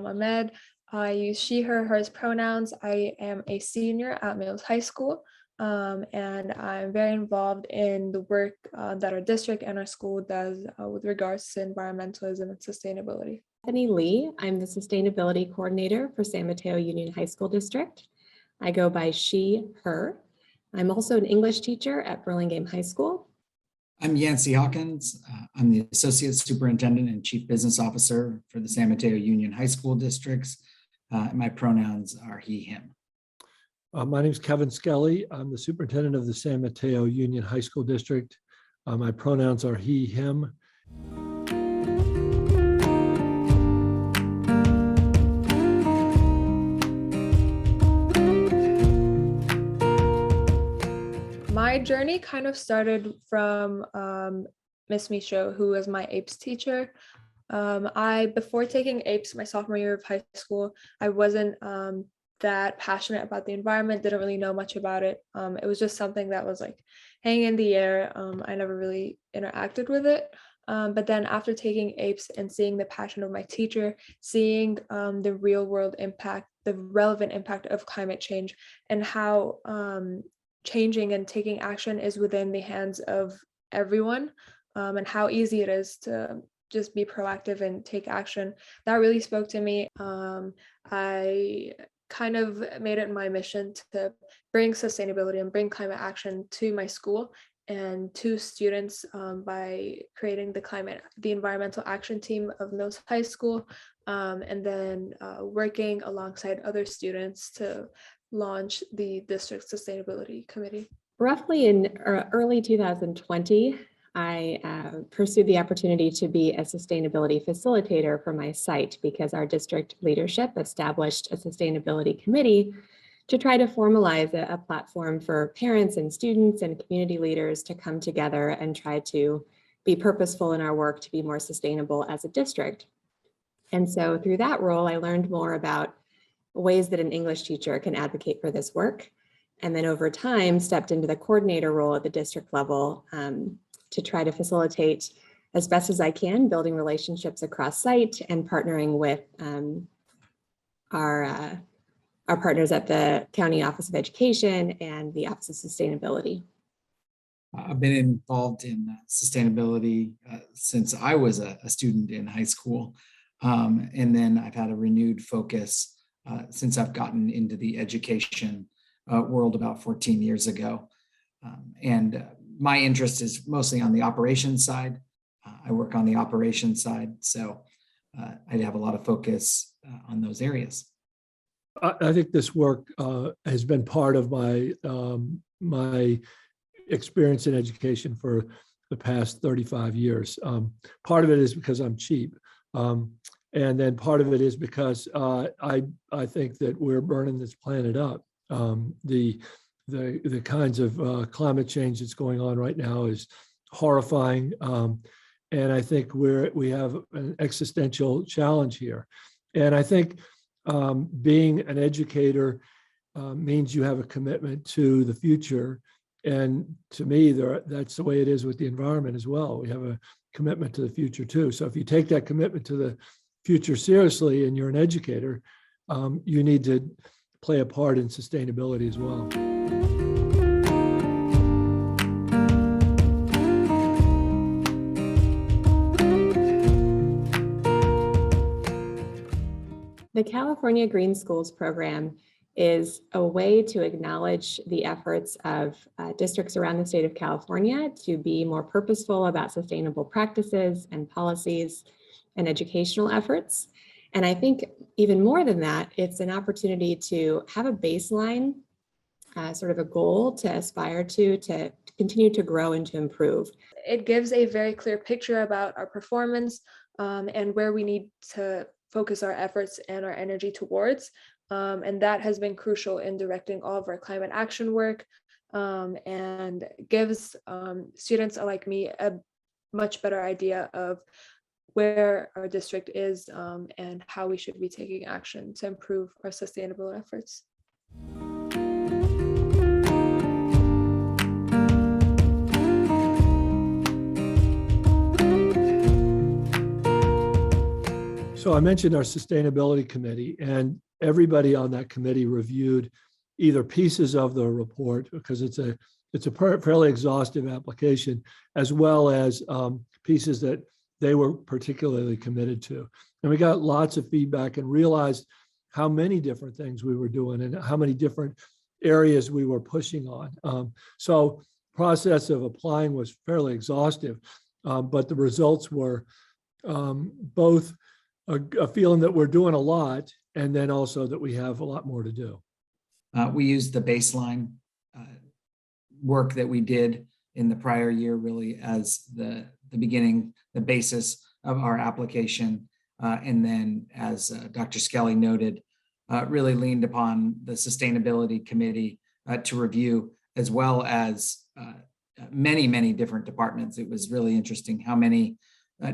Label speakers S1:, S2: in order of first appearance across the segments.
S1: Ahmed. I use she, her, hers pronouns. I am a senior at Mills High School, and I'm very involved in the work that our district and our school does with regards to environmentalism and sustainability.
S2: Stephanie Lee. I'm the Sustainability Coordinator for San Mateo Union High School District. I go by she, her. I'm also an English teacher at Burlingame High School.
S3: I'm Yancey Hawkins. I'm the Associate Superintendent and Chief Business Officer for the San Mateo Union High School Districts. My pronouns are he, him.
S4: My name is Kevin Skelly. I'm the Superintendent of the San Mateo Union High School District. My pronouns are he, him.
S1: My journey kind of started from Miss Michaud, who was my APES teacher. Before taking APES my sophomore year of high school, I wasn't that passionate about the environment, didn't really know much about it. It was just something that was like hanging in the air. I never really interacted with it. But then after taking APES and seeing the passion of my teacher, seeing the real world impact, the relevant impact of climate change, and how changing and taking action is within the hands of everyone, and how easy it is to just be proactive and take action, that really spoke to me. I kind of made it my mission to bring sustainability and bring climate action to my school and to students by creating the environmental action team of Mills High School, and then working alongside other students to launch the district sustainability committee.
S2: Roughly in early 2020, I pursued the opportunity to be a sustainability facilitator for my site because our district leadership established a sustainability committee to try to formalize a platform for parents and students and community leaders to come together and try to be purposeful in our work to be more sustainable as a district. And so through that role, I learned more about ways that an English teacher can advocate for this work. And then over time, stepped into the coordinator role at the district level to try to facilitate as best as I can, building relationships across site and partnering with our partners at the County Office of Education and the Office of Sustainability.
S3: I've been involved in sustainability since I was a student in high school. And then I've had a renewed focus since I've gotten into the education world about 14 years ago. And my interest is mostly on the operations side. I work on the operations side, so I have a lot of focus on those areas.
S4: I think this work has been part of my experience in education for the past 35 years. Part of it is because I'm cheap. And then part of it is because I think that we're burning this planet up. The kinds of climate change that's going on right now is horrifying. And I think we have an existential challenge here. And I think being an educator means you have a commitment to the future. And to me, that's the way it is with the environment as well. We have a commitment to the future too. So if you take that commitment to the future seriously and you're an educator, you need to play a part in sustainability as well.
S2: The California Green Schools program is a way to acknowledge the efforts of districts around the state of California to be more purposeful about sustainable practices and policies and educational efforts. And I think even more than that, it's an opportunity to have a baseline, sort of a goal to aspire to continue to grow and to improve.
S1: It gives a very clear picture about our performance and where we need to focus our efforts and our energy towards. And that has been crucial in directing all of our climate action work, and gives students like me a much better idea of where our district is and how we should be taking action to improve our sustainable efforts.
S4: So I mentioned our sustainability committee, and everybody on that committee reviewed either pieces of the report, because it's a fairly exhaustive application, as well as pieces that they were particularly committed to. And we got lots of feedback and realized how many different things we were doing and how many different areas we were pushing on. So process of applying was fairly exhaustive, but the results were both a feeling that we're doing a lot, and then also that we have a lot more to do.
S3: We used the baseline work that we did in the prior year really as the beginning, the basis of our application. And then, as Dr. Skelly noted, really leaned upon the sustainability committee to review, as well as many different departments. It was really interesting how many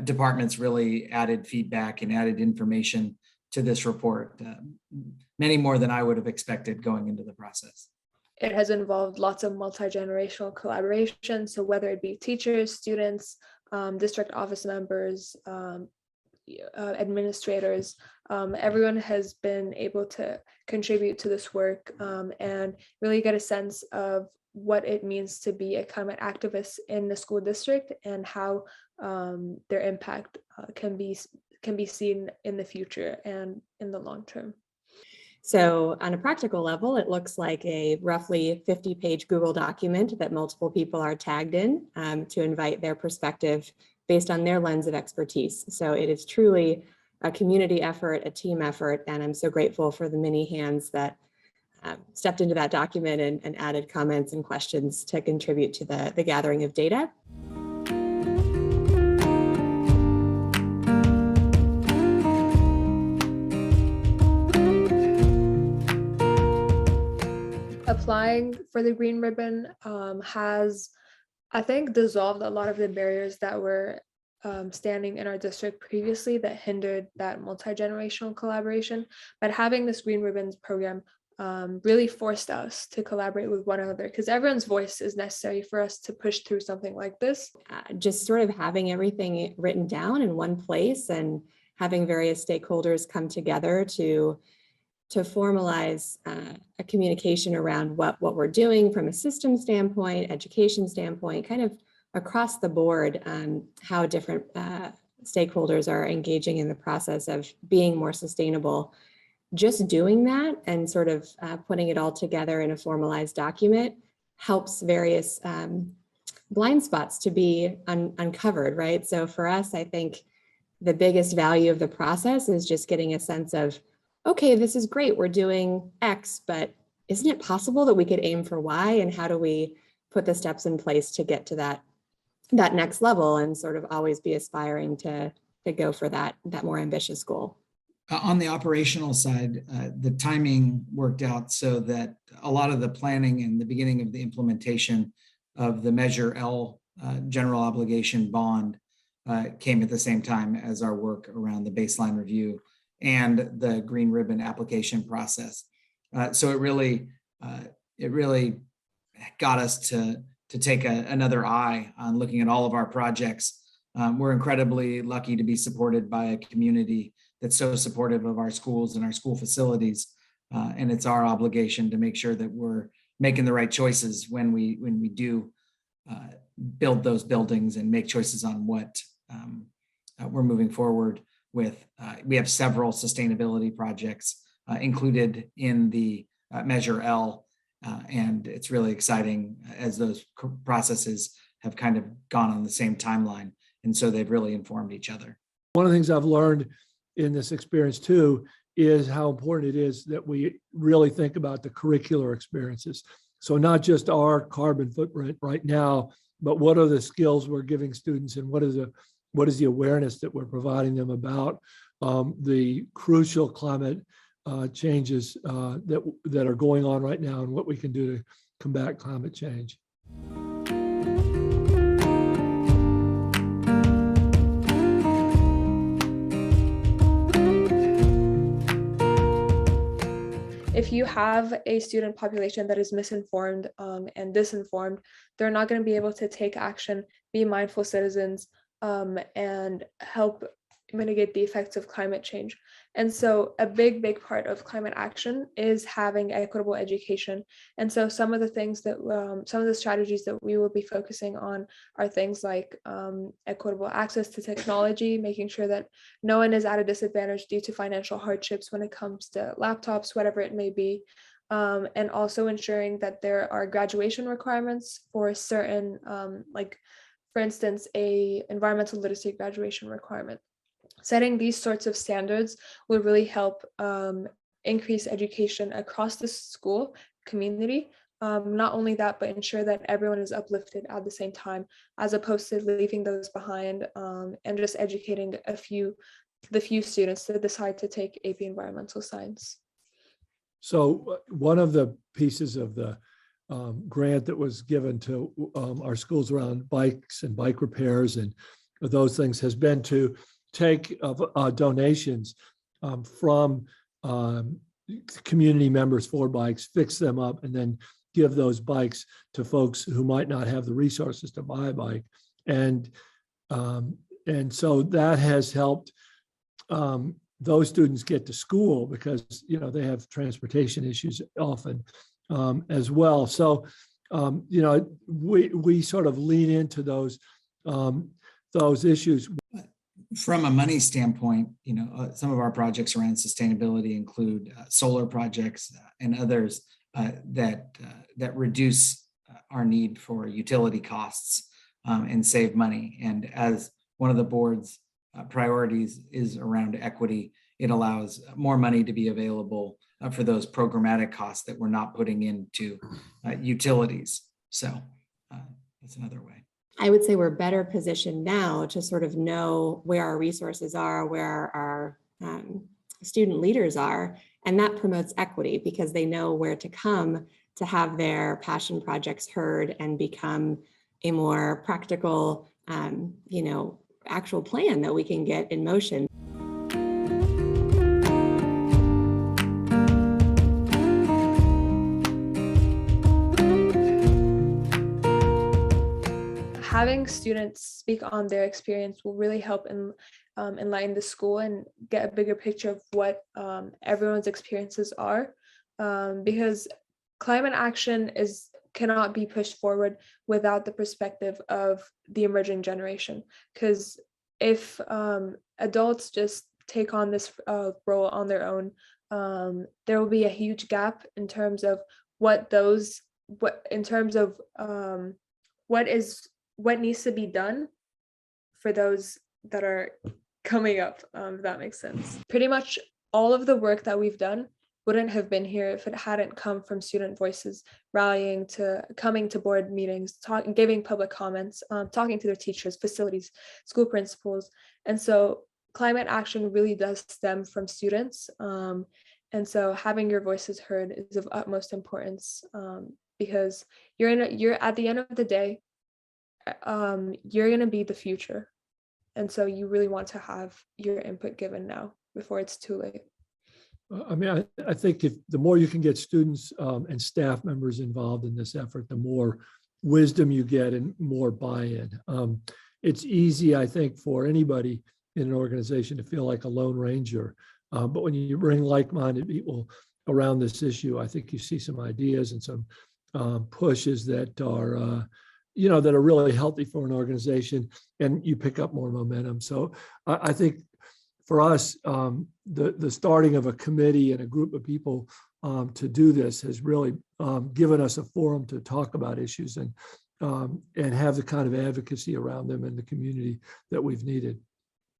S3: departments really added feedback and added information to this report, many more than I would have expected going into the process.
S1: It has involved lots of multi-generational collaboration. So whether it be teachers, students, district office members, administrators, everyone has been able to contribute to this work and really get a sense of what it means to be a climate activist in the school district, and how their impact can be seen in the future and in the long term.
S2: So on a practical level, it looks like a roughly 50-page Google document that multiple people are tagged in to invite their perspective based on their lens of expertise. So it is truly a community effort, a team effort, and I'm so grateful for the many hands that stepped into that document and added comments and questions to contribute to the gathering of data.
S1: Applying for the Green Ribbon has, I think, dissolved a lot of the barriers that were standing in our district previously that hindered that multi-generational collaboration. But having this Green Ribbons program really forced us to collaborate with one another, because everyone's voice is necessary for us to push through something like this.
S2: Just sort of having everything written down in one place and having various stakeholders come together to formalize a communication around what we're doing from a system standpoint, education standpoint, kind of across the board, how different stakeholders are engaging in the process of being more sustainable. Just doing that and sort of putting it all together in a formalized document helps various blind spots to be uncovered, right? So for us, I think the biggest value of the process is just getting a sense of, okay, this is great, we're doing X, but isn't it possible that we could aim for Y? And how do we put the steps in place to get to that next level and sort of always be aspiring to go for that more ambitious goal?
S3: On the operational side, the timing worked out so that a lot of the planning and the beginning of the implementation of the Measure L general obligation bond came at the same time as our work around the baseline review and the Green Ribbon application process. So it really got us to take another eye on looking at all of our projects. We're incredibly lucky to be supported by a community that's so supportive of our schools and our school facilities. And it's our obligation to make sure that we're making the right choices when we do build those buildings and make choices on what we're moving forward with. We have several sustainability projects included in the Measure L, and it's really exciting as those processes have kind of gone on the same timeline. And so they've really informed each other.
S4: One of the things I've learned in this experience too is how important it is that we really think about the curricular experiences. So not just our carbon footprint right now, but what are the skills we're giving students, and what is the awareness that we're providing them about the crucial climate changes that are going on right now, and what we can do to combat climate change.
S1: If you have a student population that is misinformed and disinformed, they're not going to be able to take action, be mindful citizens, and help mitigate the effects of climate change. And so a big part of climate action is having equitable education. And so some of the things that, some of the strategies that we will be focusing on are things like equitable access to technology, making sure that no one is at a disadvantage due to financial hardships when it comes to laptops, whatever it may be. And also ensuring that there are graduation requirements for certain, like for instance, a environmental literacy graduation requirement. Setting these sorts of standards will really help increase education across the school community. Not only that, but ensure that everyone is uplifted at the same time, as opposed to leaving those behind and just educating the few students that decide to take AP Environmental Science.
S4: So one of the pieces of the grant that was given to our schools around bikes and bike repairs and those things has been to take donations from community members for bikes, fix them up, and then give those bikes to folks who might not have the resources to buy a bike. And so that has helped those students get to school because, you know, they have transportation issues often as well. So, you know, we sort of lean into those issues.
S3: From a money standpoint, you know, some of our projects around sustainability include solar projects and others that reduce our need for utility costs and save money. And as one of the board's priorities is around equity, it allows more money to be available for those programmatic costs that we're not putting into utilities. So that's another way.
S2: I would say we're better positioned now to sort of know where our resources are, where our student leaders are, and that promotes equity because they know where to come to have their passion projects heard and become a more practical, you know, actual plan that we can get in motion.
S1: Having students speak on their experience will really help enlighten the school and get a bigger picture of what everyone's experiences are, because climate action cannot be pushed forward without the perspective of the emerging generation. Because if adults just take on this role on their own, there will be a huge gap in terms of what needs to be done for those that are coming up, if that makes sense. Pretty much all of the work that we've done wouldn't have been here if it hadn't come from student voices rallying to coming to board meetings, giving public comments, talking to their teachers, facilities, school principals. And so climate action really does stem from students. And so having your voices heard is of utmost importance, because you're at the end of the day, you're going to be the future. And so you really want to have your input given now before it's too late.
S4: I mean, I think if the more you can get students and staff members involved in this effort, the more wisdom you get and more buy-in. It's easy, I think, for anybody in an organization to feel like a lone ranger. But when you bring like-minded people around this issue, I think you see some ideas and some pushes that are you know, that are really healthy for an organization, and you pick up more momentum. So I think for us, the starting of a committee and a group of people to do this has really given us a forum to talk about issues and have the kind of advocacy around them in the community that we've needed.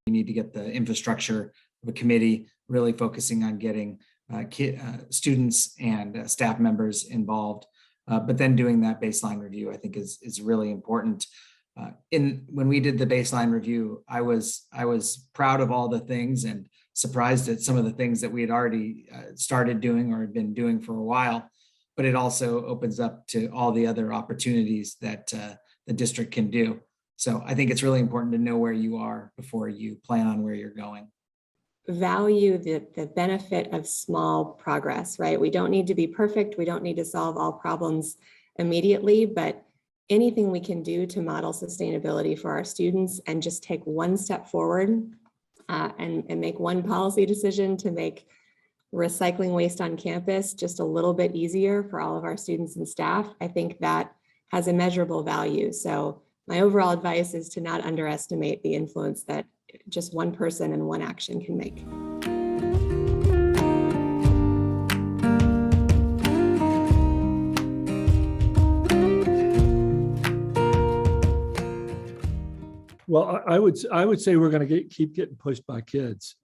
S3: We need to get the infrastructure of a committee really focusing on getting students and staff members involved. But then doing that baseline review, I think, is really important. When we did the baseline review, I was proud of all the things and surprised at some of the things that we had already started doing or had been doing for a while. But it also opens up to all the other opportunities that the district can do. So I think it's really important to know where you are before you plan on where you're going.
S2: Value the benefit of small progress, right? We don't need to be perfect. We don't need to solve all problems immediately, but anything we can do to model sustainability for our students and just take one step forward and make one policy decision to make recycling waste on campus just a little bit easier for all of our students and staff, I think that has immeasurable value. So my overall advice is to not underestimate the influence that just one person and one action can make.
S4: Well, I would say we're going to keep getting pushed by kids.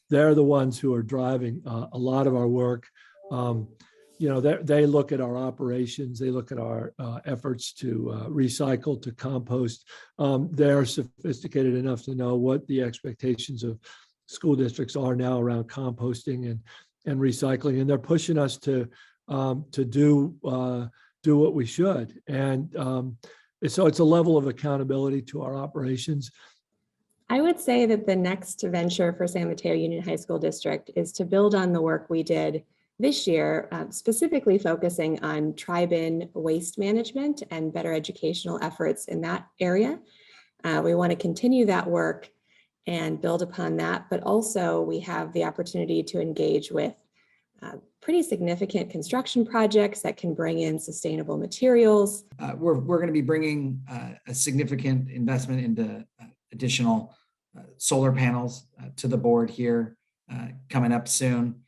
S4: They're the ones who are driving a lot of our work. They look at our operations, they look at our efforts to recycle, to compost. They're sophisticated enough to know what the expectations of school districts are now around composting and recycling, and they're pushing us to do what we should. And so it's a level of accountability to our operations.
S2: I would say that the next venture for San Mateo Union High School District is to build on the work we did this year, specifically focusing on tri-bin waste management and better educational efforts in that area. We want to continue that work and build upon that, but also we have the opportunity to engage with pretty significant construction projects that can bring in sustainable materials.
S3: We're going to be bringing a significant investment into additional solar panels to the board here coming up soon.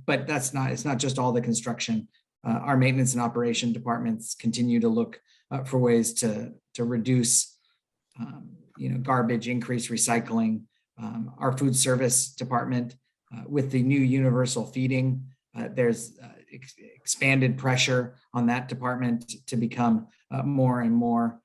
S3: But it's not just all the construction. Our maintenance and operation departments continue to look for ways to reduce garbage, increase recycling. Our food service department, with the new universal feeding, there's expanded pressure on that department to become more and more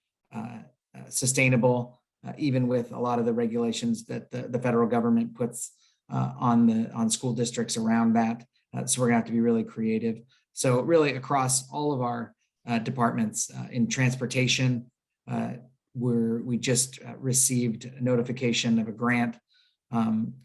S3: sustainable, even with a lot of the regulations that the federal government puts on school districts around that. So we're gonna have to be really creative. So really across all of our departments in transportation, we just received a notification of a grant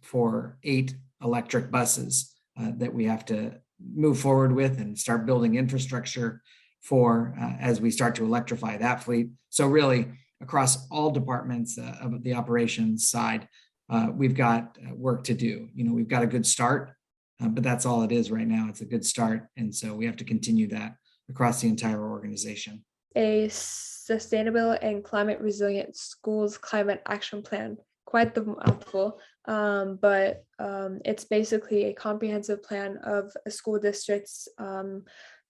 S3: for 8 electric buses that we have to move forward with and start building infrastructure for as we start to electrify that fleet. So really across all departments of the operations side, we've got work to do. We've got a good start, but that's all it is right now. It's a good start. And so we have to continue that across the entire organization.
S1: A sustainable and climate resilient schools climate action plan. Quite the mouthful, but it's basically a comprehensive plan of a school district's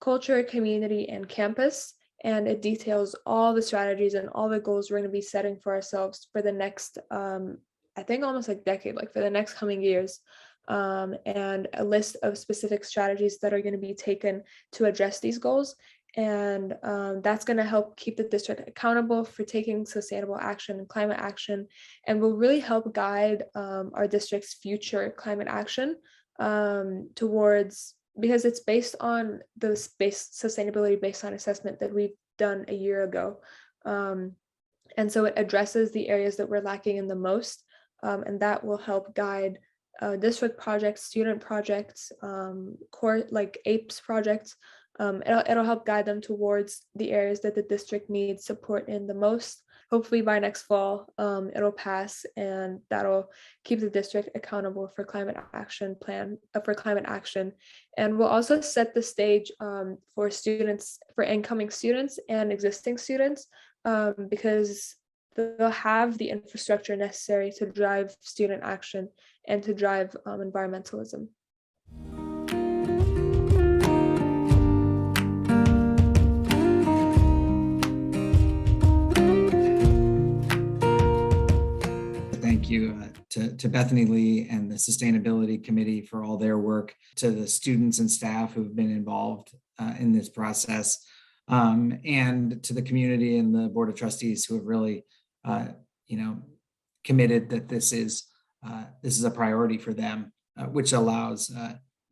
S1: culture, community, and campus. And it details all the strategies and all the goals we're going to be setting for ourselves for the next, I think almost like decade, like for the next coming years, and a list of specific strategies that are going to be taken to address these goals. And that's going to help keep the district accountable for taking sustainable action and climate action, and will really help guide our district's future climate action towards, because it's based on the sustainability baseline assessment that we've done a year ago. And so it addresses the areas that we're lacking in the most, and that will help guide district projects, student projects, core like APES projects. It'll help guide them towards the areas that the district needs support in the most. Hopefully by next fall, it'll pass, and that'll keep the district accountable for climate action plan, for climate action. And we'll also set the stage for students, for incoming students and existing students, because they'll have the infrastructure necessary to drive student action and to drive environmentalism.
S3: Thank you to Bethany Lee and the Sustainability Committee for all their work, to the students and staff who've been involved in this process, and to the community and the Board of Trustees who have really, committed that this is a priority for them, which allows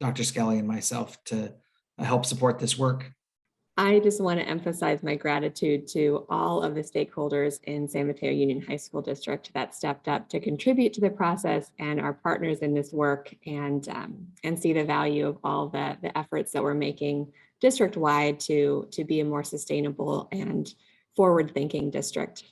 S3: Dr. Skelly and myself to help support this work.
S2: I just want to emphasize my gratitude to all of the stakeholders in San Mateo Union High School District that stepped up to contribute to the process, and our partners in this work, and see the value of all the efforts that we're making district-wide to be a more sustainable and forward-thinking district.